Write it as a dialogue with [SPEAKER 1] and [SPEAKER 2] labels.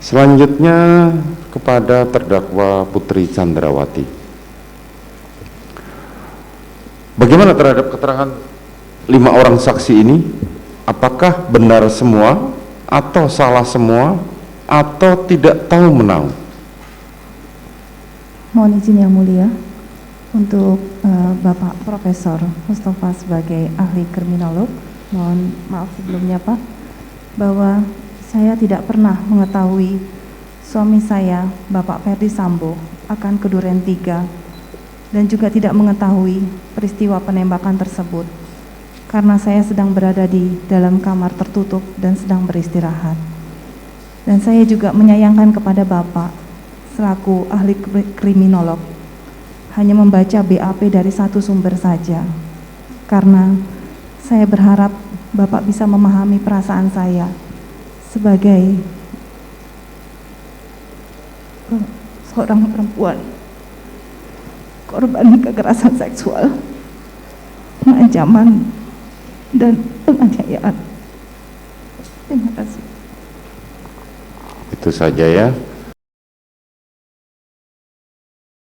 [SPEAKER 1] Selanjutnya kepada terdakwa Putri Chandrawati. Bagaimana terhadap keterangan 5 orang saksi ini? Apakah benar semua atau salah semua atau tidak tahu menahu?
[SPEAKER 2] Mohon izin yang mulia untuk Bapak Profesor Mustafa sebagai ahli kriminolog. Mohon maaf sebelumnya Pak, bahwa saya tidak pernah mengetahui suami saya, Bapak Ferdi Sambo, akan ke Duren 3 dan juga tidak mengetahui peristiwa penembakan tersebut karena saya sedang berada di dalam kamar tertutup dan sedang beristirahat. Dan saya juga menyayangkan kepada Bapak selaku ahli kriminolog hanya membaca BAP dari satu sumber saja, karena saya berharap Bapak bisa memahami perasaan saya sebagai seorang perempuan korban kekerasan seksual, pengancaman, dan penganiayaan. Terima kasih.
[SPEAKER 1] Itu saja ya.